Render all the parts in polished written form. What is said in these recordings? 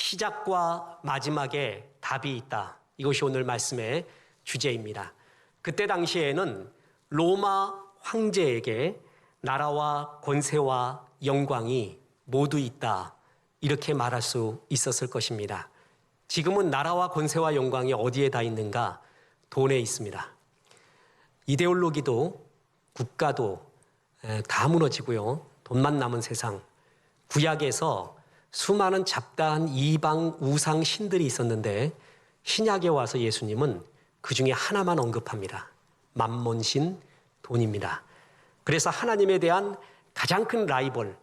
시작과 마지막에 답이 있다. 이것이 오늘 말씀의 주제입니다. 그때 당시에는 로마 황제에게 나라와 권세와 영광이 모두 있다. 이렇게 말할 수 있었을 것입니다. 지금은 나라와 권세와 영광이 어디에 다 있는가? 돈에 있습니다. 이데올로기도 국가도 다 무너지고요. 돈만 남은 세상. 구약에서 수많은 잡다한 이방 우상 신들이 있었는데 신약에 와서 예수님은 그 중에 하나만 언급합니다. 만몬신, 돈입니다. 그래서 하나님에 대한 가장 큰 라이벌,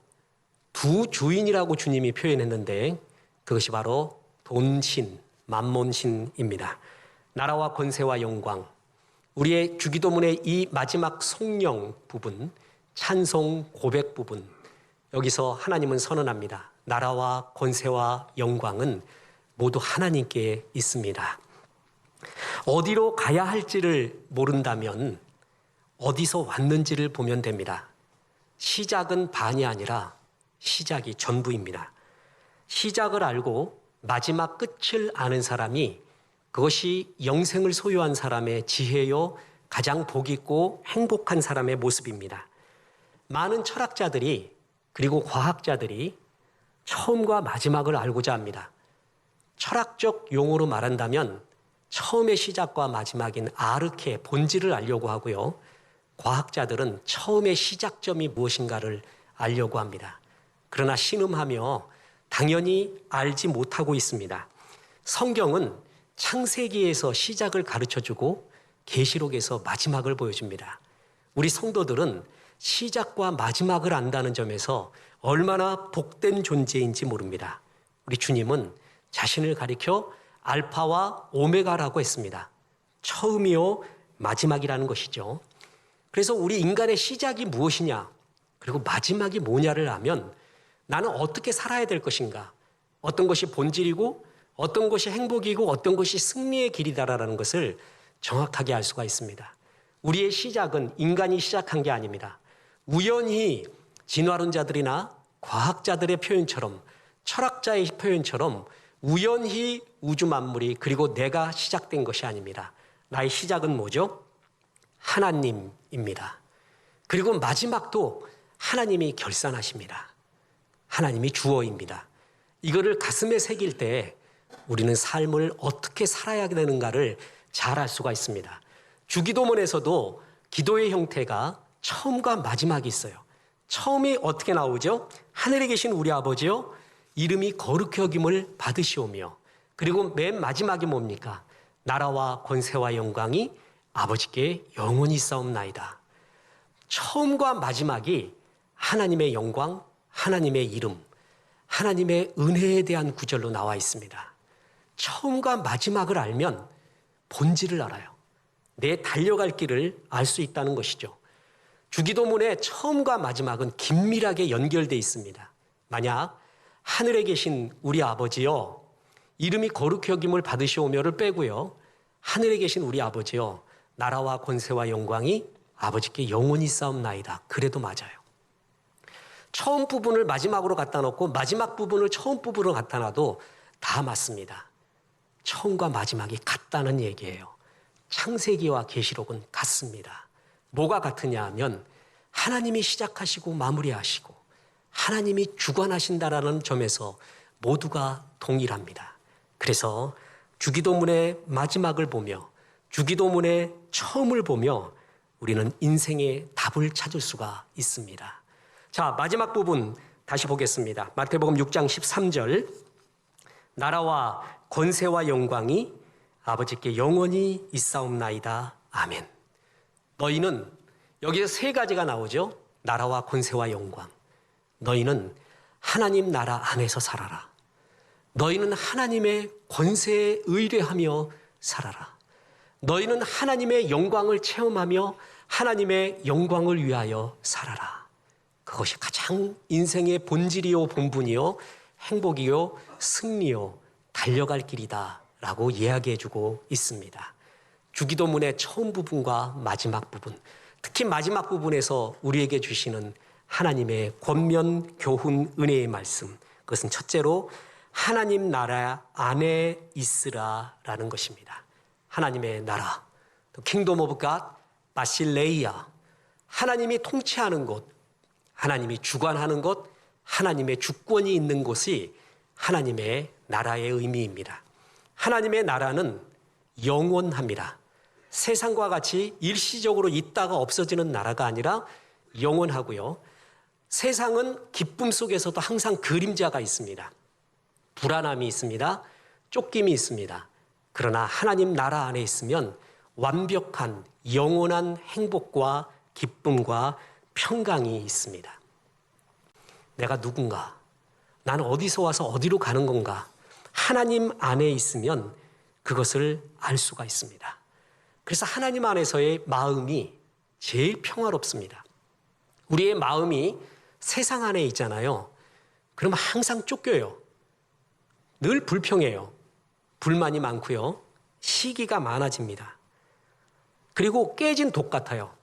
두 주인이라고 주님이 표현했는데 그것이 바로 돈신, 만몬신입니다. 나라와 권세와 영광, 우리의 주기도문의 이 마지막 성령 부분, 찬송 고백 부분, 여기서 하나님은 선언합니다. 나라와 권세와 영광은 모두 하나님께 있습니다. 어디로 가야 할지를 모른다면 어디서 왔는지를 보면 됩니다. 시작은 반이 아니라 시작이 전부입니다. 시작을 알고 마지막 끝을 아는 사람이 그것이 영생을 소유한 사람의 지혜요, 가장 복 있고 행복한 사람의 모습입니다. 많은 철학자들이 그리고 과학자들이 처음과 마지막을 알고자 합니다. 철학적 용어로 말한다면 처음의 시작과 마지막인 아르케, 본질을 알려고 하고요. 과학자들은 처음의 시작점이 무엇인가를 알려고 합니다. 그러나 신음하며 당연히 알지 못하고 있습니다. 성경은 창세기에서 시작을 가르쳐주고 계시록에서 마지막을 보여줍니다. 우리 성도들은 시작과 마지막을 안다는 점에서 얼마나 복된 존재인지 모릅니다. 우리 주님은 자신을 가리켜 알파와 오메가라고 했습니다. 처음이요 마지막이라는 것이죠. 그래서 우리 인간의 시작이 무엇이냐 그리고 마지막이 뭐냐를 아면 나는 어떻게 살아야 될 것인가, 어떤 것이 본질이고 어떤 것이 행복이고 어떤 것이 승리의 길이다라는 것을 정확하게 알 수가 있습니다. 우리의 시작은 인간이 시작한 게 아닙니다. 우연히 진화론자들이나 과학자들의 표현처럼, 철학자의 표현처럼 우연히 우주 만물이 그리고 내가 시작된 것이 아닙니다. 나의 시작은 뭐죠? 하나님입니다. 그리고 마지막도 하나님이 결산하십니다. 하나님이 주어입니다. 이거를 가슴에 새길 때 우리는 삶을 어떻게 살아야 되는가를 잘 알 수가 있습니다. 주기도문에서도 기도의 형태가 처음과 마지막이 있어요. 처음이 어떻게 나오죠? 하늘에 계신 우리 아버지요, 이름이 거룩히 여김을 받으시오며, 그리고 맨 마지막이 뭡니까? 나라와 권세와 영광이 아버지께 영원히 있사옵나이다. 처음과 마지막이 하나님의 영광, 하나님의 이름, 하나님의 은혜에 대한 구절로 나와 있습니다. 처음과 마지막을 알면 본질을 알아요. 내 달려갈 길을 알 수 있다는 것이죠. 주기도문의 처음과 마지막은 긴밀하게 연결되어 있습니다. 만약 하늘에 계신 우리 아버지요, 이름이 거룩히 여김을 받으시오며를 빼고요, 하늘에 계신 우리 아버지요, 나라와 권세와 영광이 아버지께 영원히 있사옵나이다. 그래도 맞아요. 처음 부분을 마지막으로 갖다 놓고 마지막 부분을 처음 부분으로 갖다 놔도 다 맞습니다. 처음과 마지막이 같다는 얘기예요. 창세기와 계시록은 같습니다. 뭐가 같으냐 하면 하나님이 시작하시고 마무리하시고 하나님이 주관하신다라는 점에서 모두가 동일합니다. 그래서 주기도문의 마지막을 보며 주기도문의 처음을 보며 우리는 인생의 답을 찾을 수가 있습니다. 자, 마지막 부분 다시 보겠습니다. 마태복음 6장 13절, 나라와 권세와 영광이 아버지께 영원히 있사옵나이다. 아멘. 너희는, 여기서 세 가지가 나오죠. 나라와 권세와 영광. 너희는 하나님 나라 안에서 살아라. 너희는 하나님의 권세에 의뢰하며 살아라. 너희는 하나님의 영광을 체험하며 하나님의 영광을 위하여 살아라. 그것이 가장 인생의 본질이요 본분이요 행복이요 승리요 달려갈 길이다 라고 이야기해주고 있습니다. 주기도문의 처음 부분과 마지막 부분, 특히 마지막 부분에서 우리에게 주시는 하나님의 권면, 교훈, 은혜의 말씀, 그것은 첫째로 하나님 나라 안에 있으라라는 것입니다. 하나님의 나라, 킹덤 오브 갓, 바실레이아, 하나님이 통치하는 곳, 하나님이 주관하는 곳, 하나님의 주권이 있는 곳이 하나님의 나라의 의미입니다. 하나님의 나라는 영원합니다. 세상과 같이 일시적으로 있다가 없어지는 나라가 아니라 영원하고요. 세상은 기쁨 속에서도 항상 그림자가 있습니다. 불안함이 있습니다. 쫓김이 있습니다. 그러나 하나님 나라 안에 있으면 완벽한 영원한 행복과 기쁨과 평강이 있습니다. 내가 누군가? 나는 어디서 와서 어디로 가는 건가? 하나님 안에 있으면 그것을 알 수가 있습니다. 그래서 하나님 안에서의 마음이 제일 평화롭습니다. 우리의 마음이 세상 안에 있잖아요. 그러면 항상 쫓겨요. 늘 불평해요. 불만이 많고요. 시기가 많아집니다. 그리고 깨진 독 같아요.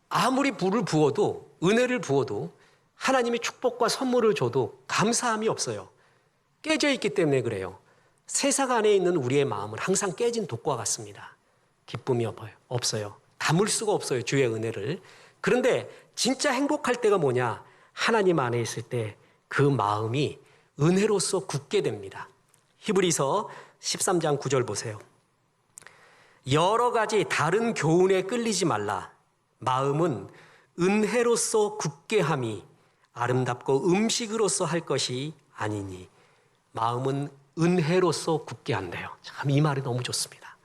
아무리 불을 부어도, 은혜를 부어도, 하나님이 축복과 선물을 줘도 감사함이 없어요. 깨져 있기 때문에 그래요. 세상 안에 있는 우리의 마음은 항상 깨진 독과 같습니다. 기쁨이 없어요. 담을 수가 없어요, 주의 은혜를. 그런데 진짜 행복할 때가 뭐냐? 하나님 안에 있을 때 그 마음이 은혜로서 굳게 됩니다. 히브리서 13장 9절 보세요. 여러 가지 다른 교훈에 끌리지 말라. 마음은 은혜로서 굳게 함이 아름답고 음식으로서 할 것이 아니니. 마음은 은혜로서 굳게 한대요. 참 이 말이 너무 좋습니다.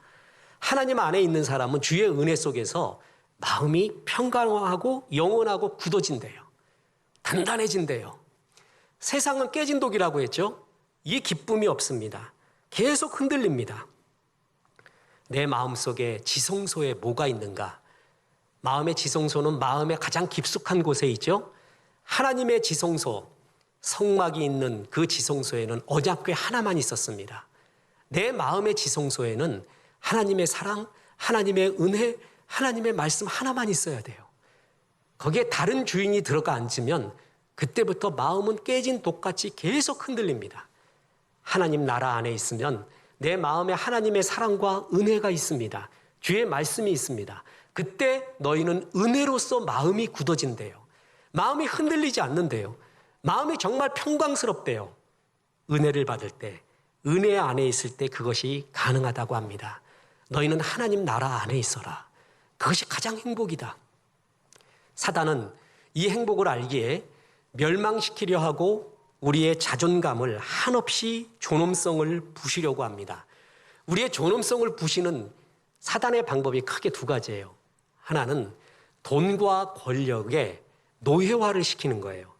하나님 안에 있는 사람은 주의 은혜 속에서 마음이 평강하고 영원하고 굳어진대요. 단단해진대요. 세상은 깨진 독이라고 했죠. 이 기쁨이 없습니다. 계속 흔들립니다. 내 마음속에 지성소에 뭐가 있는가? 마음의 지성소는 마음의 가장 깊숙한 곳에 있죠. 하나님의 지성소, 성막이 있는 그 지성소에는 언약궤 하나만 있었습니다. 내 마음의 지성소에는 하나님의 사랑, 하나님의 은혜, 하나님의 말씀 하나만 있어야 돼요. 거기에 다른 주인이 들어가 앉으면 그때부터 마음은 깨진 독같이 계속 흔들립니다. 하나님 나라 안에 있으면 내 마음에 하나님의 사랑과 은혜가 있습니다. 주의 말씀이 있습니다. 그때 너희는 은혜로서 마음이 굳어진대요. 마음이 흔들리지 않는데요. 마음이 정말 평강스럽대요. 은혜를 받을 때, 은혜 안에 있을 때 그것이 가능하다고 합니다. 너희는 하나님 나라 안에 있어라. 그것이 가장 행복이다. 사단은 이 행복을 알기에 멸망시키려 하고 우리의 자존감을 한없이 존엄성을 부시려고 합니다. 우리의 존엄성을 부시는 사단의 방법이 크게 두 가지예요. 하나는 돈과 권력의 노예화를 시키는 거예요.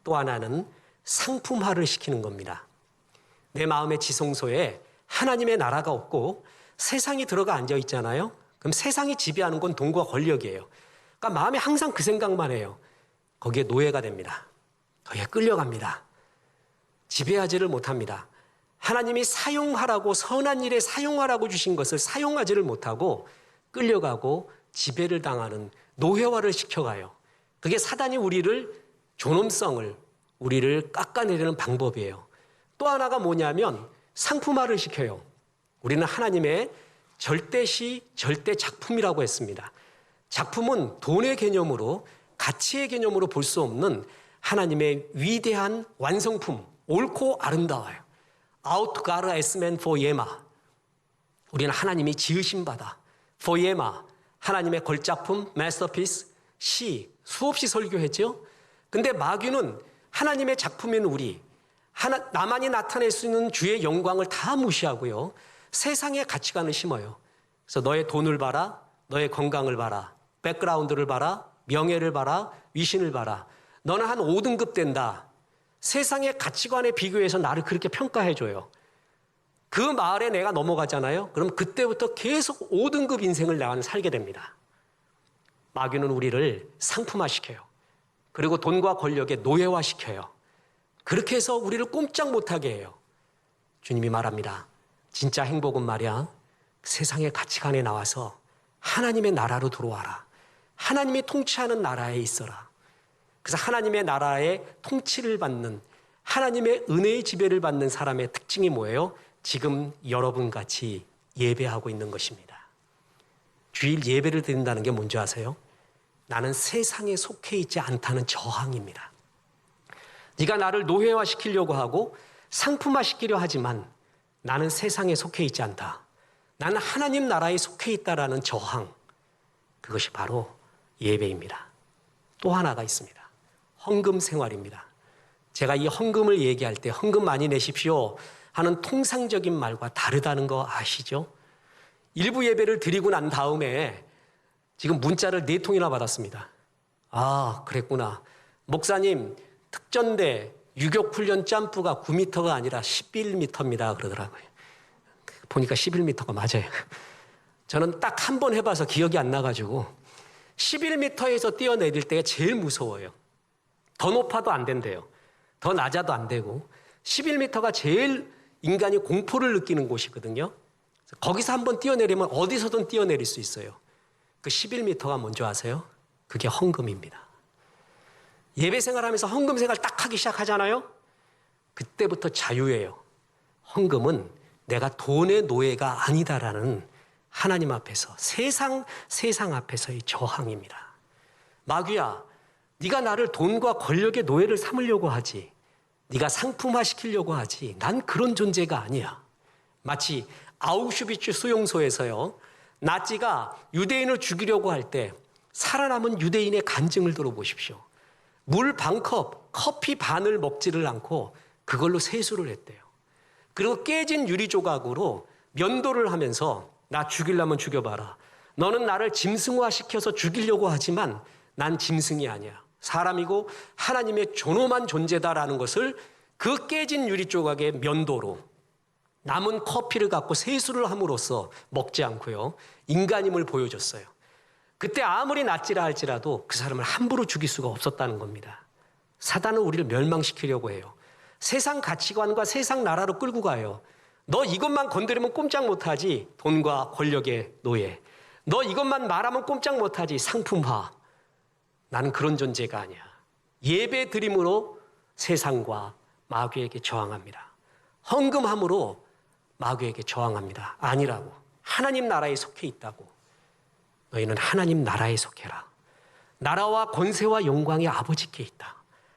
또 하나는 상품화를 시키는 겁니다. 내 마음의 지성소에 하나님의 나라가 없고 세상이 들어가 앉아 있잖아요. 그럼 세상이 지배하는 건 돈과 권력이에요. 그러니까 마음에 항상 그 생각만 해요. 거기에 노예가 됩니다. 거기에 끌려갑니다. 지배하지를 못합니다. 하나님이 사용하라고, 선한 일에 사용하라고 주신 것을 사용하지를 못하고 끌려가고 지배를 당하는 노예화를 시켜가요. 그게 사단이 우리를 존엄성을, 우리를 깎아내리는 방법이에요. 또 하나가 뭐냐면 상품화를 시켜요. 우리는 하나님의 절대시, 절대작품이라고 했습니다. 작품은 돈의 개념으로, 가치의 개념으로 볼 수 없는 하나님의 위대한 완성품, 옳고 아름다워요. Out God as man for Yema. 우리는 하나님이 지으신 바다. For Yema. 하나님의 걸작품, masterpiece, 시, 수없이 설교했죠. 근데 마귀는 하나님의 작품인 우리, 나만이 나타낼 수 있는 주의 영광을 다 무시하고요. 세상의 가치관을 심어요. 그래서 너의 돈을 봐라, 너의 건강을 봐라, 백그라운드를 봐라, 명예를 봐라, 위신을 봐라. 너는 한 5등급 된다. 세상의 가치관에 비교해서 나를 그렇게 평가해줘요. 그 마을에 내가 넘어가잖아요. 그럼 그때부터 계속 5등급 인생을 나는 살게 됩니다. 마귀는 우리를 상품화시켜요. 그리고 돈과 권력에 노예화시켜요. 그렇게 해서 우리를 꼼짝 못하게 해요. 주님이 말합니다. 진짜 행복은 말이야. 세상의 가치관에 나와서 하나님의 나라로 들어와라. 하나님이 통치하는 나라에 있어라. 그래서 하나님의 나라의 통치를 받는, 하나님의 은혜의 지배를 받는 사람의 특징이 뭐예요? 지금 여러분 같이 예배하고 있는 것입니다. 주일 예배를 드린다는 게 뭔지 아세요? 나는 세상에 속해 있지 않다는 저항입니다. 네가 나를 노예화시키려고 하고 상품화시키려 하지만 나는 세상에 속해 있지 않다. 나는 하나님 나라에 속해 있다라는 저항. 그것이 바로 예배입니다. 또 하나가 있습니다. 헌금 생활입니다. 제가 이 헌금을 얘기할 때 헌금 많이 내십시오 하는 통상적인 말과 다르다는 거 아시죠? 일부 예배를 드리고 난 다음에 지금 문자를 4통이나 받았습니다. 아, 그랬구나. 목사님, 특전대 유격훈련 점프가 9m가 아니라 11m입니다. 그러더라고요. 보니까 11m가 맞아요. 저는 딱 한 번 해봐서 기억이 안 나가지고 11m에서 뛰어내릴 때가 제일 무서워요. 더 높아도 안 된대요. 더 낮아도 안 되고 11m가 제일 인간이 공포를 느끼는 곳이거든요. 거기서 한번 뛰어내리면 어디서든 뛰어내릴 수 있어요. 그 11m가 뭔지 아세요? 그게 헌금입니다. 예배 생활하면서 헌금 생활 딱 하기 시작하잖아요. 그때부터 자유예요. 헌금은 내가 돈의 노예가 아니다라는 하나님 앞에서 세상 앞에서의 저항입니다. 마귀야, 네가 나를 돈과 권력의 노예를 삼으려고 하지. 네가 상품화시키려고 하지. 난 그런 존재가 아니야. 마치 아우슈비츠 수용소에서요. 나치가 유대인을 죽이려고 할 때 살아남은 유대인의 간증을 들어보십시오. 물 반컵, 커피 반을 먹지를 않고 그걸로 세수를 했대요. 그리고 깨진 유리 조각으로 면도를 하면서 나 죽이려면 죽여봐라. 너는 나를 짐승화시켜서 죽이려고 하지만 난 짐승이 아니야. 사람이고 하나님의 존엄한 존재다라는 것을 그 깨진 유리 조각의 면도로 남은 커피를 갖고 세수를 함으로써 먹지 않고요. 인간임을 보여줬어요. 그때 아무리 낫지라 할지라도 그 사람을 함부로 죽일 수가 없었다는 겁니다. 사단은 우리를 멸망시키려고 해요. 세상 가치관과 세상 나라로 끌고 가요. 너 이것만 건드리면 꼼짝 못하지. 돈과 권력의 노예. 너 이것만 말하면 꼼짝 못하지. 상품화. 나는 그런 존재가 아니야. 예배 드림으로 세상과 마귀에게 저항합니다. 헌금함으로 마귀에게 저항합니다. 아니라고. 하나님 나라에 속해 있다고. 너희는 하나님 나라에 속해라. 나라와 권세와 영광이 아버지께 있다.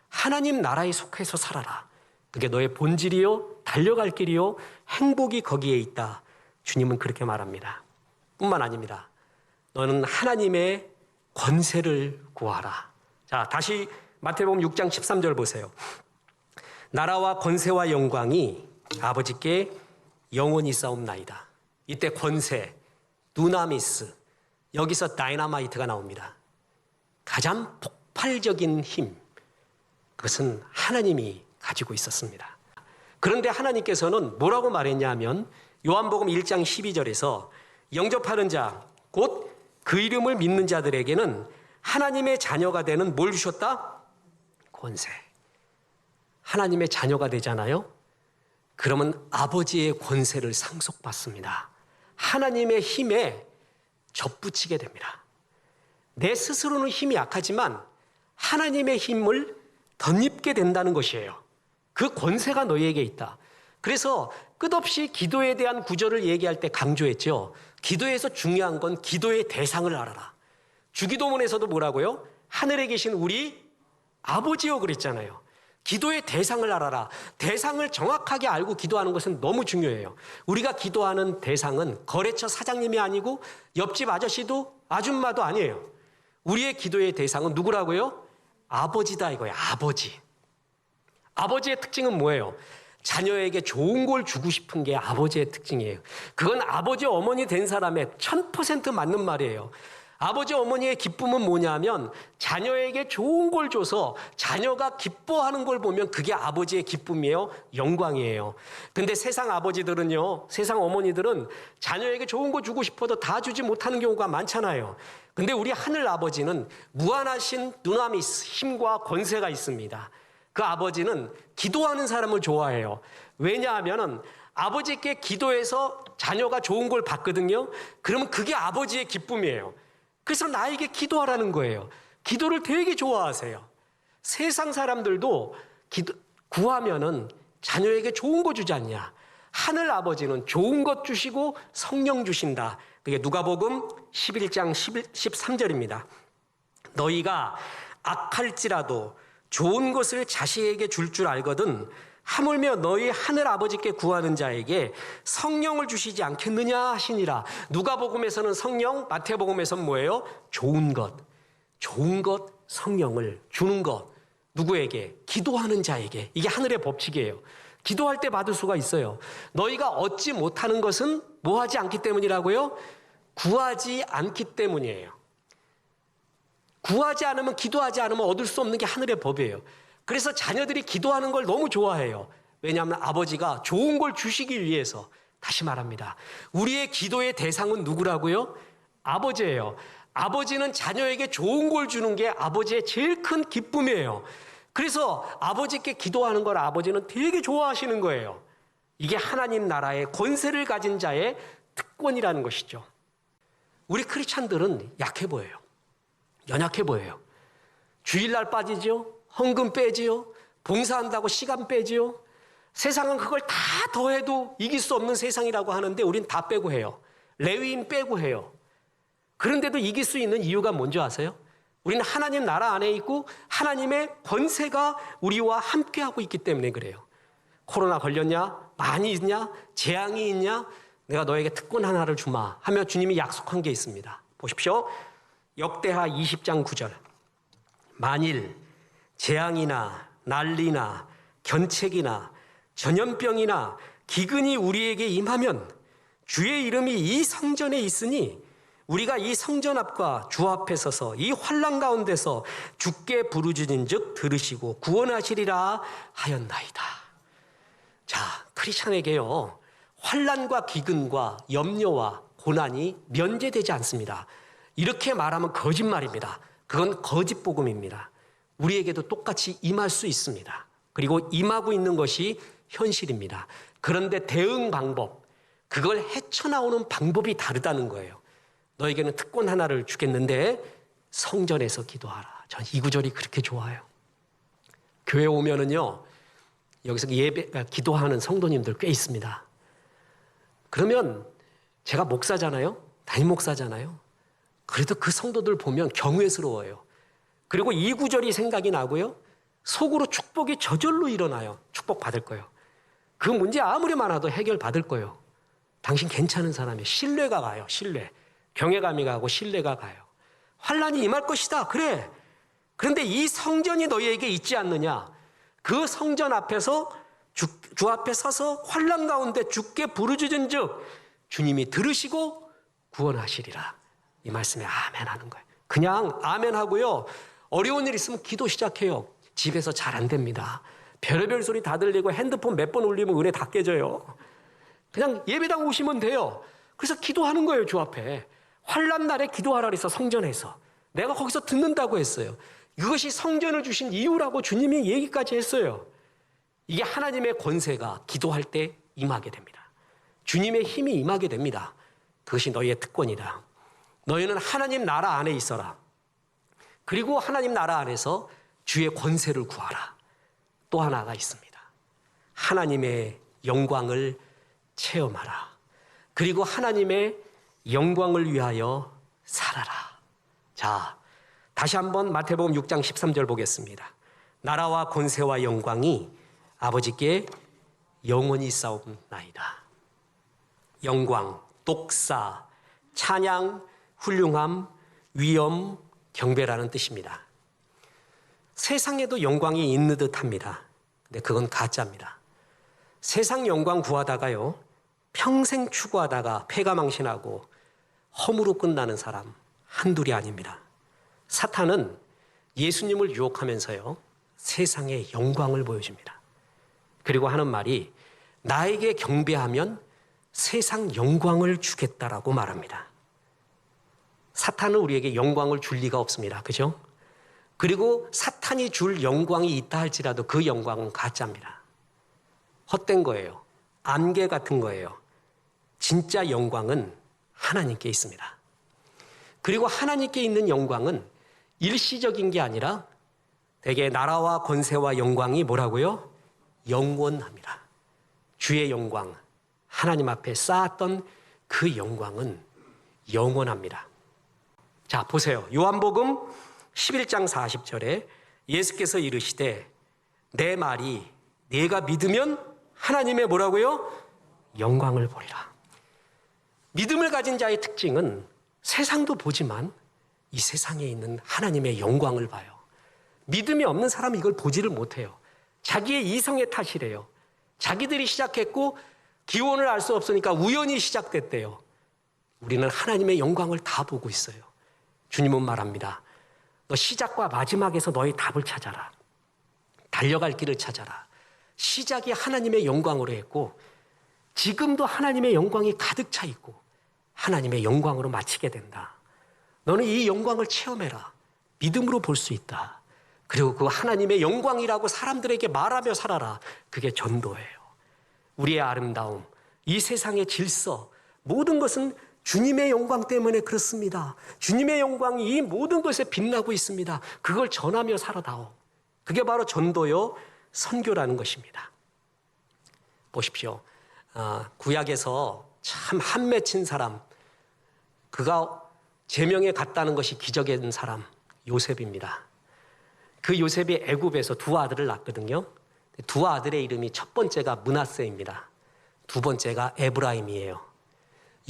하나님 나라에 속해서 살아라. 그게 너의 본질이요, 달려갈 길이요, 행복이 거기에 있다. 주님은 그렇게 말합니다. 뿐만 아닙니다. 너는 하나님의 권세를 구하라. 자, 다시 마태복음 6장 13절 보세요. 나라와 권세와 영광이 아버지께 영원히 싸움나이다. 이때 권세, 두나미스, 여기서 다이너마이트가 나옵니다. 가장 폭발적인 힘, 그것은 하나님이 가지고 있었습니다. 그런데 하나님께서는 뭐라고 말했냐면 요한복음 1장 12절에서 영접하는 자, 곧 그 이름을 믿는 자들에게는 하나님의 자녀가 되는 뭘 주셨다? 권세. 하나님의 자녀가 되잖아요. 그러면 아버지의 권세를 상속받습니다. 하나님의 힘에 접붙이게 됩니다. 내 스스로는 힘이 약하지만 하나님의 힘을 덧입게 된다는 것이에요. 그 권세가 너희에게 있다. 그래서 끝없이 기도에 대한 구절을 얘기할 때 강조했죠. 기도에서 중요한 건 기도의 대상을 알아라. 주기도문에서도 뭐라고요? 하늘에 계신 우리 아버지요 그랬잖아요. 기도의 대상을 알아라. 대상을 정확하게 알고 기도하는 것은 너무 중요해요. 우리가 기도하는 대상은 거래처 사장님이 아니고 옆집 아저씨도 아줌마도 아니에요. 우리의 기도의 대상은 누구라고요? 아버지다 이거예요. 아버지. 아버지의 특징은 뭐예요? 자녀에게 좋은 걸 주고 싶은 게 아버지의 특징이에요. 그건 아버지 어머니 된 사람의 1000% 맞는 말이에요. 아버지 어머니의 기쁨은 뭐냐면 자녀에게 좋은 걸 줘서 자녀가 기뻐하는 걸 보면 그게 아버지의 기쁨이에요. 영광이에요. 근데 세상 아버지들은요, 세상 어머니들은 자녀에게 좋은 거 주고 싶어도 다 주지 못하는 경우가 많잖아요. 근데 우리 하늘 아버지는 무한하신 두나미스, 힘과 권세가 있습니다. 그 아버지는 기도하는 사람을 좋아해요. 왜냐하면 아버지께 기도해서 자녀가 좋은 걸 받거든요. 그러면 그게 아버지의 기쁨이에요. 그래서 나에게 기도하라는 거예요. 기도를 되게 좋아하세요. 세상 사람들도 구하면은 자녀에게 좋은 거 주지 않냐. 하늘 아버지는 좋은 것 주시고 성령 주신다. 그게 누가복음 11장 13절입니다. 너희가 악할지라도 좋은 것을 자식에게 줄 알거든 하물며 너희 하늘 아버지께 구하는 자에게 성령을 주시지 않겠느냐 하시니라. 누가복음에서는 성령, 마태복음에서는 뭐예요? 좋은 것, 성령을 주는 것. 누구에게? 기도하는 자에게. 이게 하늘의 법칙이에요. 기도할 때 받을 수가 있어요. 너희가 얻지 못하는 것은 뭐하지 않기 때문이라고요? 구하지 않기 때문이에요. 구하지 않으면, 기도하지 않으면 얻을 수 없는 게 하늘의 법이에요. 그래서 자녀들이 기도하는 걸 너무 좋아해요. 왜냐하면 아버지가 좋은 걸 주시기 위해서. 다시 말합니다. 우리의 기도의 대상은 누구라고요? 아버지예요. 아버지는 자녀에게 좋은 걸 주는 게 아버지의 제일 큰 기쁨이에요. 그래서 아버지께 기도하는 걸 아버지는 되게 좋아하시는 거예요. 이게 하나님 나라의 권세를 가진 자의 특권이라는 것이죠. 우리 크리스찬들은 약해 보여요. 연약해 보여요. 주일날 빠지죠. 헌금 빼지요. 봉사한다고 시간 빼지요. 세상은 그걸 다 더해도 이길 수 없는 세상이라고 하는데 우린 다 빼고 해요. 레위인 빼고 해요. 그런데도 이길 수 있는 이유가 뭔지 아세요? 우리는 하나님 나라 안에 있고 하나님의 권세가 우리와 함께하고 있기 때문에 그래요. 코로나 걸렸냐? 많이 있냐? 재앙이 있냐? 내가 너에게 특권 하나를 주마 하며 주님이 약속한 게 있습니다. 보십시오. 역대하 20장 9절. 만일 재앙이나 난리나 견책이나 전염병이나 기근이 우리에게 임하면 주의 이름이 이 성전에 있으니 우리가 이 성전 앞과 주 앞에 서서 이 환난 가운데서 주께 부르짖은즉 들으시고 구원하시리라 하였나이다. 자, 크리스찬에게요, 환난과 기근과 염려와 고난이 면제되지 않습니다. 이렇게 말하면 거짓말입니다. 그건 거짓 복음입니다. 우리에게도 똑같이 임할 수 있습니다. 그리고 임하고 있는 것이 현실입니다. 그런데 대응 방법, 그걸 헤쳐나오는 방법이 다르다는 거예요. 너에게는 특권 하나를 주겠는데 성전에서 기도하라. 전 이 구절이 그렇게 좋아요. 교회 오면은요, 여기서 기도하는 성도님들 꽤 있습니다. 그러면 제가 목사잖아요. 담임 목사잖아요. 그래도 그 성도들 보면 경외스러워요. 그리고 이 구절이 생각이 나고요. 속으로 축복이 저절로 일어나요. 축복 받을 거예요. 그 문제 아무리 많아도 해결받을 거예요. 당신 괜찮은 사람이에요. 신뢰가 가요. 신뢰. 경외감이 가고 신뢰가 가요. 환난이 임할 것이다. 그래. 그런데 이 성전이 너희에게 있지 않느냐. 그 성전 앞에서 주 앞에 서서 환난 가운데 주께 부르짖은즉 주님이 들으시고 구원하시리라. 이 말씀에 아멘 하는 거예요. 그냥 아멘 하고요. 어려운 일 있으면 기도 시작해요. 집에서 잘 안 됩니다. 별의별 소리 다 들리고 핸드폰 몇 번 울리면 은혜 다 깨져요. 그냥 예배당 오시면 돼요. 그래서 기도하는 거예요. 주 앞에. 환난 날에 기도하라 그래서 성전에서. 내가 거기서 듣는다고 했어요. 이것이 성전을 주신 이유라고 주님이 얘기까지 했어요. 이게 하나님의 권세가 기도할 때 임하게 됩니다. 주님의 힘이 임하게 됩니다. 그것이 너희의 특권이다. 너희는 하나님 나라 안에 있어라. 그리고 하나님 나라 안에서 주의 권세를 구하라. 또 하나가 있습니다. 하나님의 영광을 체험하라. 그리고 하나님의 영광을 위하여 살아라. 자, 다시 한번 마태복음 6장 13절 보겠습니다. 나라와 권세와 영광이 아버지께 영원히 싸움나이다. 영광, 독사, 찬양, 훌륭함, 위엄, 경배라는 뜻입니다. 세상에도 영광이 있는 듯합니다. 근데 그건 가짜입니다. 세상 영광 구하다가요, 평생 추구하다가 패가망신하고 허무로 끝나는 사람 한둘이 아닙니다. 사탄은 예수님을 유혹하면서요, 세상의 영광을 보여줍니다. 그리고 하는 말이 나에게 경배하면 세상 영광을 주겠다라고 말합니다. 사탄은 우리에게 영광을 줄 리가 없습니다. 그죠? 그리고 사탄이 줄 영광이 있다 할지라도 그 영광은 가짜입니다. 헛된 거예요. 안개 같은 거예요. 진짜 영광은 하나님께 있습니다. 그리고 하나님께 있는 영광은 일시적인 게 아니라 대개 나라와 권세와 영광이 뭐라고요? 영원합니다. 주의 영광, 하나님 앞에 쌓았던 그 영광은 영원합니다. 자, 보세요. 요한복음 11장 40절에 예수께서 이르시되 내 말이 네가 믿으면 하나님의 뭐라고요? 영광을 보리라. 믿음을 가진 자의 특징은 세상도 보지만 이 세상에 있는 하나님의 영광을 봐요. 믿음이 없는 사람은 이걸 보지를 못해요. 자기의 이성의 탓이래요. 자기들이 시작했고 기원을 알 수 없으니까 우연히 시작됐대요. 우리는 하나님의 영광을 다 보고 있어요. 주님은 말합니다. 너 시작과 마지막에서 너의 답을 찾아라. 달려갈 길을 찾아라. 시작이 하나님의 영광으로 했고 지금도 하나님의 영광이 가득 차 있고 하나님의 영광으로 마치게 된다. 너는 이 영광을 체험해라. 믿음으로 볼 수 있다. 그리고 그 하나님의 영광이라고 사람들에게 말하며 살아라. 그게 전도예요. 우리의 아름다움, 이 세상의 질서, 모든 것은 주님의 영광 때문에 그렇습니다. 주님의 영광이 이 모든 것에 빛나고 있습니다. 그걸 전하며 살아다오. 그게 바로 전도요, 선교라는 것입니다. 보십시오. 구약에서 참 한 맺힌 사람, 그가 제명에 갔다는 것이 기적인 사람, 요셉입니다. 그 요셉이 애굽에서 두 아들을 낳거든요. 두 아들의 이름이 첫 번째가 므낫세입니다. 두 번째가 에브라임이에요.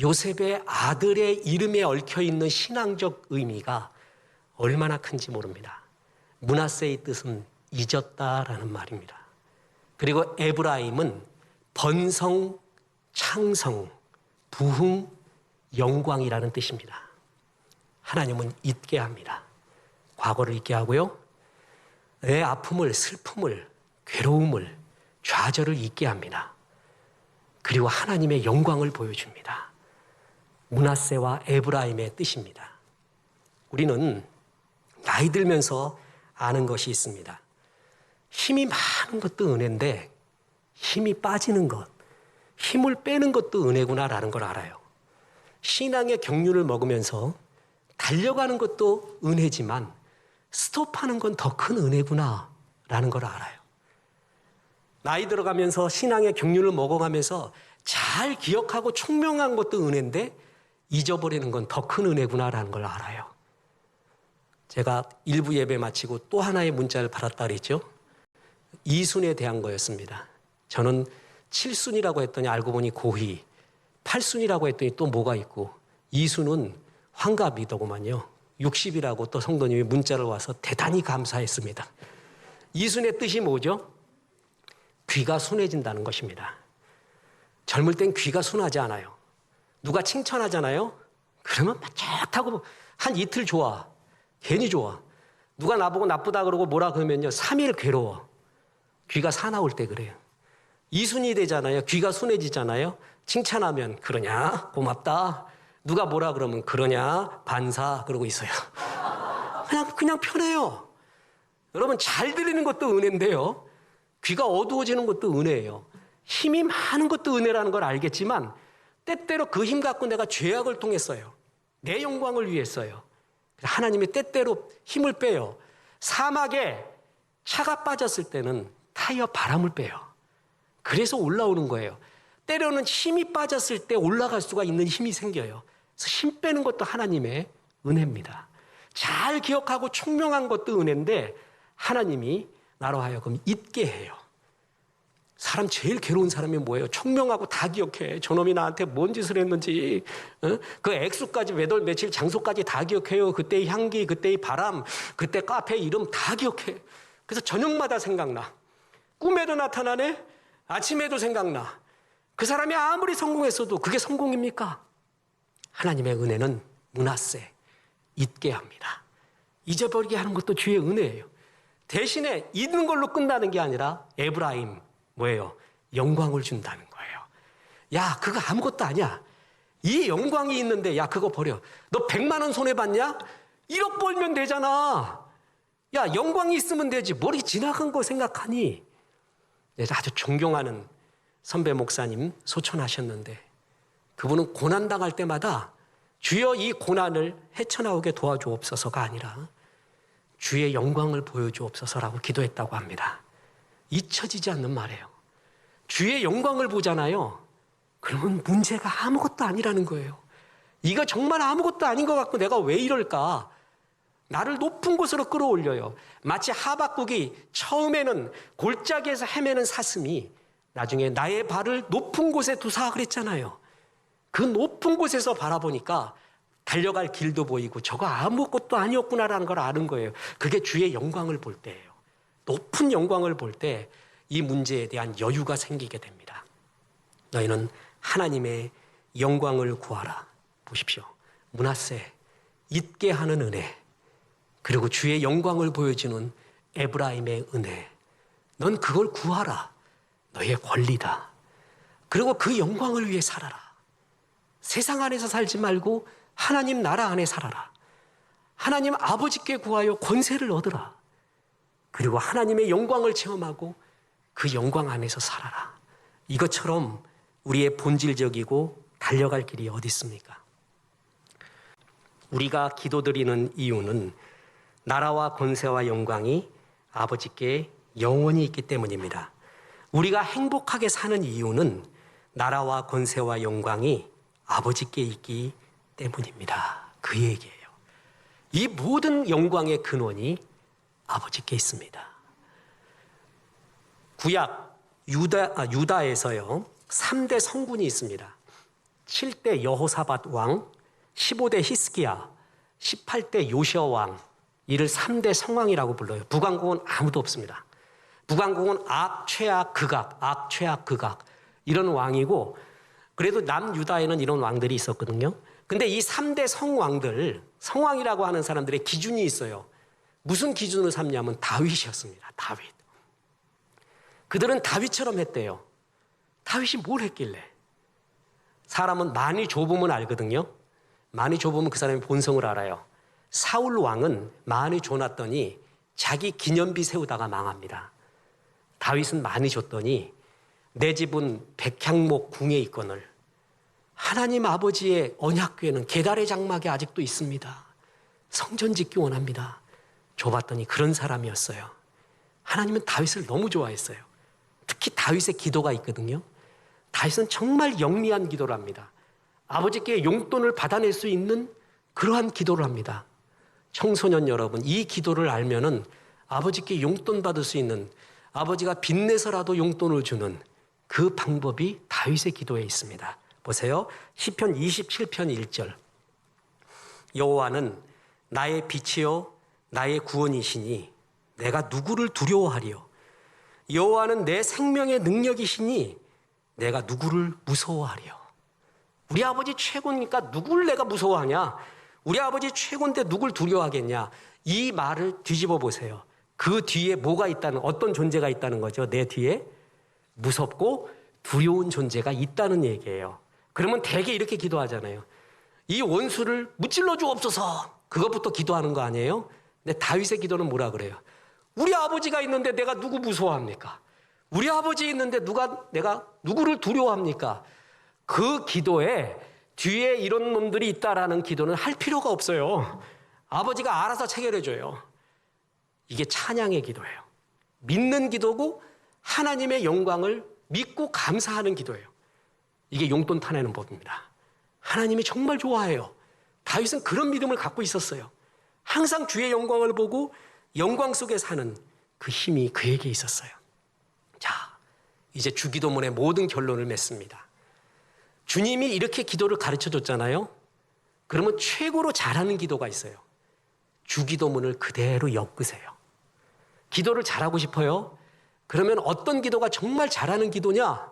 요셉의 아들의 이름에 얽혀있는 신앙적 의미가 얼마나 큰지 모릅니다. 므낫세의 뜻은 잊었다라는 말입니다. 그리고 에브라임은 번성, 창성, 부흥, 영광이라는 뜻입니다. 하나님은 잊게 합니다. 과거를 잊게 하고요. 내 아픔을, 슬픔을, 괴로움을, 좌절을 잊게 합니다. 그리고 하나님의 영광을 보여줍니다. 므낫세와 에브라임의 뜻입니다. 우리는 나이 들면서 아는 것이 있습니다. 힘이 많은 것도 은혜인데 힘이 빠지는 것, 힘을 빼는 것도 은혜구나라는 걸 알아요. 신앙의 경륜을 먹으면서 달려가는 것도 은혜지만 스톱하는 건 더 큰 은혜구나라는 걸 알아요. 나이 들어가면서 신앙의 경륜을 먹어가면서 잘 기억하고 총명한 것도 은혜인데 잊어버리는 건 더 큰 은혜구나라는 걸 알아요. 제가 일부 예배 마치고 또 하나의 문자를 받았다 그랬죠. 이순에 대한 거였습니다. 저는 7순이라고 했더니 알고 보니 고희, 8순이라고 했더니 또 뭐가 있고 이순은 환갑이더구만요. 60이라고 또 성도님이 문자를 와서 대단히 감사했습니다. 이순의 뜻이 뭐죠? 귀가 순해진다는 것입니다. 젊을 땐 귀가 순하지 않아요. 누가 칭찬하잖아요. 그러면 좋다고 한 이틀 좋아. 괜히 좋아. 누가 나보고 나쁘다 그러고 뭐라 그러면요 3일 괴로워. 귀가 사나울 때 그래요. 이순이 되잖아요. 귀가 순해지잖아요. 칭찬하면 그러냐? 고맙다. 누가 뭐라 그러면 그러냐? 반사 그러고 있어요. 그냥 편해요. 여러분 잘 들리는 것도 은혜인데요. 귀가 어두워지는 것도 은혜예요. 힘이 많은 것도 은혜라는 걸 알겠지만 때때로 그 힘 갖고 내가 죄악을 통했어요. 내 영광을 위해서요. 하나님이 때때로 힘을 빼요. 사막에 차가 빠졌을 때는 타이어 바람을 빼요. 그래서 올라오는 거예요. 때로는 힘이 빠졌을 때 올라갈 수가 있는 힘이 생겨요. 그래서 힘 빼는 것도 하나님의 은혜입니다. 잘 기억하고 총명한 것도 은혜인데 하나님이 나로 하여금 잊게 해요. 사람 제일 괴로운 사람이 뭐예요? 총명하고 다 기억해. 저놈이 나한테 뭔 짓을 했는지. 그 액수까지 몇 월 며칠 장소까지 다 기억해요. 그때의 향기, 그때의 바람, 그때 카페 이름 다 기억해. 그래서 저녁마다 생각나. 꿈에도 나타나네. 아침에도 생각나. 그 사람이 아무리 성공했어도 그게 성공입니까? 하나님의 은혜는 므낫세, 잊게 합니다. 잊어버리게 하는 것도 주의 은혜예요. 대신에 잊는 걸로 끝나는 게 아니라 에브라임 뭐예요? 영광을 준다는 거예요. 야, 그거 아무것도 아니야. 이 영광이 있는데 야, 그거 버려. 너 100만 원 손해봤냐? 1억 벌면 되잖아. 야, 영광이 있으면 되지. 머리 지나간 거 생각하니? 아주 존경하는 선배 목사님 소천하셨는데 그분은 고난당할 때마다 주여 이 고난을 헤쳐나오게 도와주옵소서가 아니라 주의 영광을 보여주옵소서라고 기도했다고 합니다. 잊혀지지 않는 말이에요. 주의 영광을 보잖아요. 그러면 문제가 아무것도 아니라는 거예요. 이거 정말 아무것도 아닌 것 같고 내가 왜 이럴까? 나를 높은 곳으로 끌어올려요. 마치 하박국이 처음에는 골짜기에서 헤매는 사슴이 나중에 나의 발을 높은 곳에 두사 그랬잖아요. 그 높은 곳에서 바라보니까 달려갈 길도 보이고 저거 아무것도 아니었구나라는 걸 아는 거예요. 그게 주의 영광을 볼 때예요. 높은 영광을 볼 때 이 문제에 대한 여유가 생기게 됩니다. 너희는 하나님의 영광을 구하라. 보십시오. 므낫세, 잊게 하는 은혜, 그리고 주의 영광을 보여주는 에브라임의 은혜. 넌 그걸 구하라. 너의 권리다. 그리고 그 영광을 위해 살아라. 세상 안에서 살지 말고 하나님 나라 안에 살아라. 하나님 아버지께 구하여 권세를 얻으라. 그리고 하나님의 영광을 체험하고 그 영광 안에서 살아라. 이것처럼 우리의 본질적이고 달려갈 길이 어디 있습니까? 우리가 기도드리는 이유는 나라와 권세와 영광이 아버지께 영원히 있기 때문입니다. 우리가 행복하게 사는 이유는 나라와 권세와 영광이 아버지께 있기 때문입니다. 그 얘기예요. 이 모든 영광의 근원이 아버지께 있습니다. 구약 유다에서요 3대 성군이 있습니다. 7대 여호사밧 왕, 15대 히스기야, 18대 요시야 왕. 이를 3대 성왕이라고 불러요. 북왕국은 아무도 없습니다. 북왕국은 악, 최악, 극악, 악, 최악, 극악 이런 왕이고, 그래도 남유다에는 이런 왕들이 있었거든요. 근데 이 3대 성왕들, 성왕이라고 하는 사람들의 기준이 있어요. 무슨 기준을 삼냐면 다윗이었습니다. 다윗. 그들은 다윗처럼 했대요. 다윗이 뭘 했길래? 사람은 많이 좁으면 알거든요. 많이 좁으면 그 사람의 본성을 알아요. 사울 왕은 많이 줘놨더니 자기 기념비 세우다가 망합니다. 다윗은 많이 줬더니 내 집은 백향목 궁에 있거늘 하나님 아버지의 언약궤는 계달의 장막에 아직도 있습니다. 성전 짓기 원합니다. 줘봤더니 그런 사람이었어요. 하나님은 다윗을 너무 좋아했어요. 특히 다윗의 기도가 있거든요. 다윗은 정말 영리한 기도를 합니다. 아버지께 용돈을 받아낼 수 있는 그러한 기도를 합니다. 청소년 여러분, 이 기도를 알면은 아버지께 용돈 받을 수 있는, 아버지가 빚내서라도 용돈을 주는 그 방법이 다윗의 기도에 있습니다. 보세요. 시편 27편 1절. 여호와는 나의 빛이요 나의 구원이시니 내가 누구를 두려워하리요. 여호와는 내 생명의 능력이시니 내가 누구를 무서워하리요. 우리 아버지 최고니까 누굴 내가 무서워하냐? 우리 아버지 최고인데 누굴 두려워하겠냐? 이 말을 뒤집어 보세요. 그 뒤에 뭐가 있다는, 어떤 존재가 있다는 거죠. 내 뒤에 무섭고 두려운 존재가 있다는 얘기예요. 그러면 대개 이렇게 기도하잖아요. 이 원수를 무찔러 주옵소서. 그것부터 기도하는 거 아니에요? 근데 다윗의 기도는 뭐라 그래요? 우리 아버지가 있는데 내가 누구 무서워합니까? 우리 아버지 있는데 내가 누구를 두려워합니까? 그 기도에 뒤에 이런 놈들이 있다라는 기도는 할 필요가 없어요. 아버지가 알아서 체결해줘요. 이게 찬양의 기도예요. 믿는 기도고 하나님의 영광을 믿고 감사하는 기도예요. 이게 용돈 타내는 법입니다. 하나님이 정말 좋아해요. 다윗은 그런 믿음을 갖고 있었어요. 항상 주의 영광을 보고 영광 속에 사는 그 힘이 그에게 있었어요. 자, 이제 주기도문의 모든 결론을 맺습니다. 주님이 이렇게 기도를 가르쳐줬잖아요. 그러면 최고로 잘하는 기도가 있어요. 주기도문을 그대로 엮으세요. 기도를 잘하고 싶어요? 그러면 어떤 기도가 정말 잘하는 기도냐?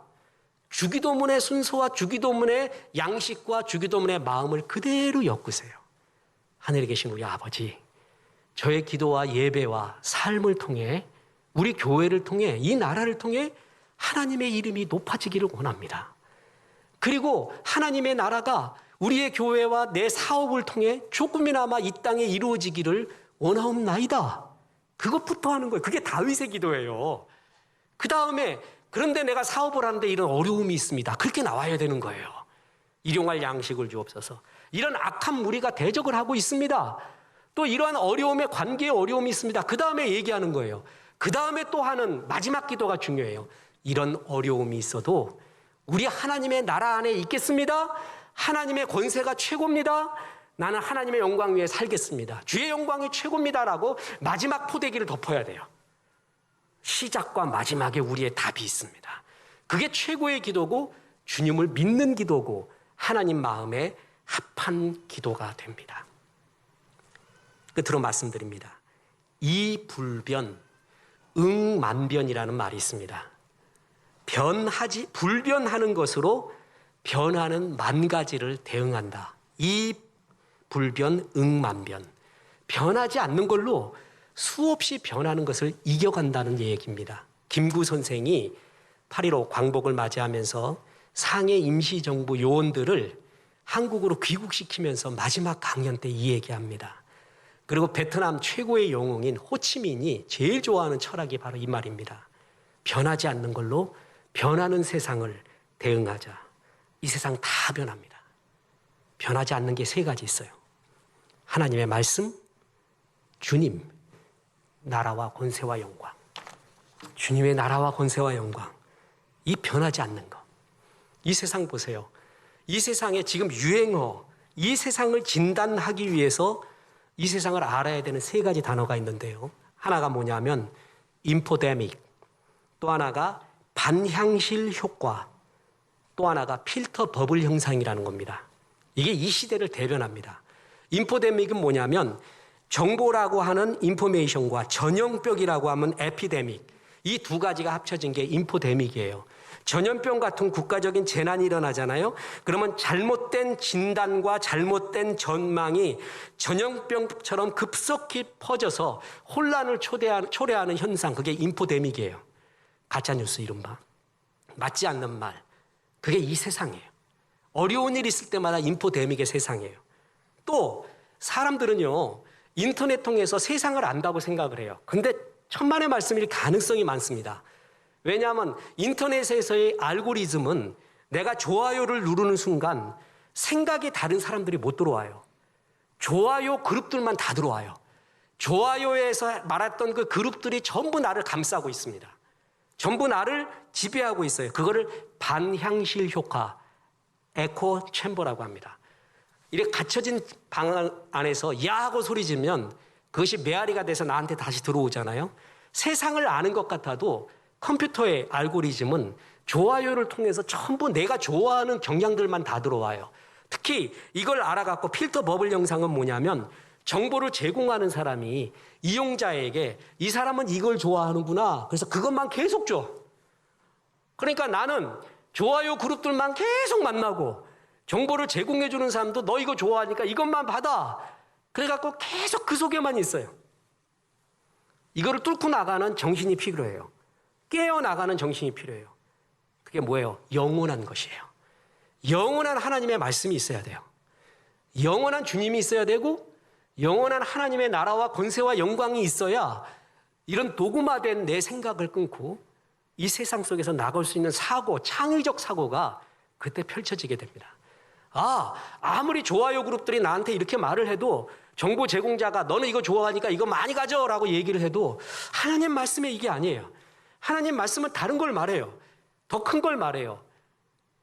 주기도문의 순서와 주기도문의 양식과 주기도문의 마음을 그대로 엮으세요. 하늘에 계신 우리 아버지, 저의 기도와 예배와 삶을 통해, 우리 교회를 통해, 이 나라를 통해 하나님의 이름이 높아지기를 원합니다. 그리고 하나님의 나라가 우리의 교회와 내 사업을 통해 조금이나마 이 땅에 이루어지기를 원하옵나이다. 그것부터 하는 거예요. 그게 다윗의 기도예요. 그 다음에 그런데 내가 사업을 하는데 이런 어려움이 있습니다. 그렇게 나와야 되는 거예요. 일용할 양식을 주옵소서. 이런 악한 무리가 대적을 하고 있습니다. 또 이러한 어려움에 관계에 어려움이 있습니다. 그 다음에 얘기하는 거예요. 그 다음에 또 하는 마지막 기도가 중요해요. 이런 어려움이 있어도 우리 하나님의 나라 안에 있겠습니다. 하나님의 권세가 최고입니다. 나는 하나님의 영광 위에 살겠습니다. 주의 영광이 최고입니다라고 마지막 포대기를 덮어야 돼요. 시작과 마지막에 우리의 답이 있습니다. 그게 최고의 기도고 주님을 믿는 기도고 하나님 마음에 합한 기도가 됩니다. 끝으로 말씀드립니다. 이불변, 응만변이라는 말이 있습니다. 불변하는 것으로 변하는 만 가지를 대응한다. 이불변, 응만변. 변하지 않는 걸로 수없이 변하는 것을 이겨간다는 얘기입니다. 김구 선생이 8.15 광복을 맞이하면서 상해 임시정부 요원들을 한국으로 귀국시키면서 마지막 강연 때 이 얘기합니다. 그리고 베트남 최고의 영웅인 호치민이 제일 좋아하는 철학이 바로 이 말입니다. 변하지 않는 걸로 변하는 세상을 대응하자. 이 세상 다 변합니다. 변하지 않는 게 세 가지 있어요. 하나님의 말씀, 주님, 나라와 권세와 영광. 주님의 나라와 권세와 영광. 이 변하지 않는 것. 이 세상 보세요. 이 세상에 지금 유행어, 이 세상을 진단하기 위해서 이 세상을 알아야 되는 세 가지 단어가 있는데요. 하나가 뭐냐면 인포데믹, 또 하나가 반향실 효과, 또 하나가 필터 버블 현상이라는 겁니다. 이게 이 시대를 대변합니다. 인포데믹은 뭐냐면 정보라고 하는 인포메이션과 전염병이라고 하면 에피데믹, 이 두 가지가 합쳐진 게 인포데믹이에요. 전염병 같은 국가적인 재난이 일어나잖아요. 그러면 잘못된 진단과 잘못된 전망이 전염병처럼 급속히 퍼져서 혼란을 초래하는 현상, 그게 인포데믹이에요. 가짜뉴스 이른바. 맞지 않는 말. 그게 이 세상이에요. 어려운 일 있을 때마다 인포데믹의 세상이에요. 또 사람들은요, 인터넷 통해서 세상을 안다고 생각을 해요. 근데 천만의 말씀일 가능성이 많습니다. 왜냐하면 인터넷에서의 알고리즘은 내가 좋아요를 누르는 순간 생각이 다른 사람들이 못 들어와요. 좋아요 그룹들만 다 들어와요. 좋아요에서 말했던 그 그룹들이 전부 나를 감싸고 있습니다. 전부 나를 지배하고 있어요. 그거를 반향실 효과, 에코 챔버라고 합니다. 이렇게 갇혀진 방 안에서 야 하고 소리 지르면 그것이 메아리가 돼서 나한테 다시 들어오잖아요. 세상을 아는 것 같아도 컴퓨터의 알고리즘은 좋아요를 통해서 전부 내가 좋아하는 경향들만 다 들어와요. 특히 이걸 알아갖고 필터 버블 영상은 뭐냐면 정보를 제공하는 사람이 이용자에게 이 사람은 이걸 좋아하는구나. 그래서 그것만 계속 줘. 그러니까 나는 좋아요 그룹들만 계속 만나고 정보를 제공해주는 사람도 너 이거 좋아하니까 이것만 받아. 그래갖고 계속 그 속에만 있어요. 이거를 뚫고 나가는 정신이 필요해요. 깨어나가는 정신이 필요해요. 그게 뭐예요? 영원한 것이에요. 영원한 하나님의 말씀이 있어야 돼요. 영원한 주님이 있어야 되고 영원한 하나님의 나라와 권세와 영광이 있어야 이런 도구마된 내 생각을 끊고 이 세상 속에서 나갈 수 있는 사고, 창의적 사고가 그때 펼쳐지게 됩니다. 아무리 좋아요 그룹들이 나한테 이렇게 말을 해도 정보 제공자가 너는 이거 좋아하니까 이거 많이 가져라고 얘기를 해도 하나님 말씀에 이게 아니에요. 하나님 말씀은 다른 걸 말해요. 더 큰 걸 말해요.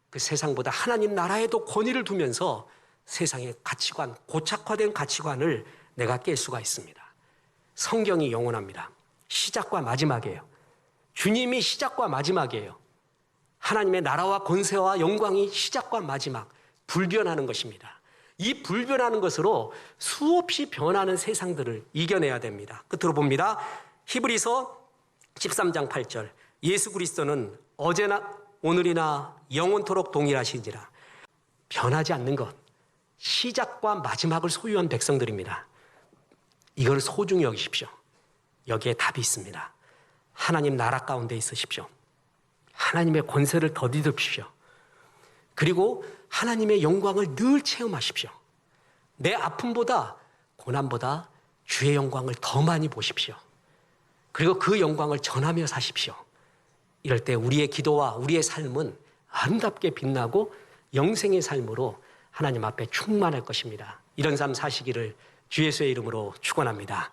그 세상보다 하나님 나라에도 권위를 두면서 세상의 가치관, 고착화된 가치관을 내가 깰 수가 있습니다. 성경이 영원합니다. 시작과 마지막이에요. 주님이 시작과 마지막이에요. 하나님의 나라와 권세와 영광이 시작과 마지막, 불변하는 것입니다. 이 불변하는 것으로 수없이 변하는 세상들을 이겨내야 됩니다. 끝으로 봅니다. 히브리서 13장 8절. 예수 그리스도는 어제나 오늘이나 영원토록 동일하신지라. 변하지 않는 것. 시작과 마지막을 소유한 백성들입니다. 이걸 소중히 여기십시오. 여기에 답이 있습니다. 하나님 나라 가운데 있으십시오. 하나님의 권세를 덧입으십시오. 그리고 하나님의 영광을 늘 체험하십시오. 내 아픔보다 고난보다 주의 영광을 더 많이 보십시오. 그리고 그 영광을 전하며 사십시오. 이럴 때 우리의 기도와 우리의 삶은 아름답게 빛나고 영생의 삶으로 하나님 앞에 충만할 것입니다. 이런 삶 사시기를 주 예수의 이름으로 축원합니다.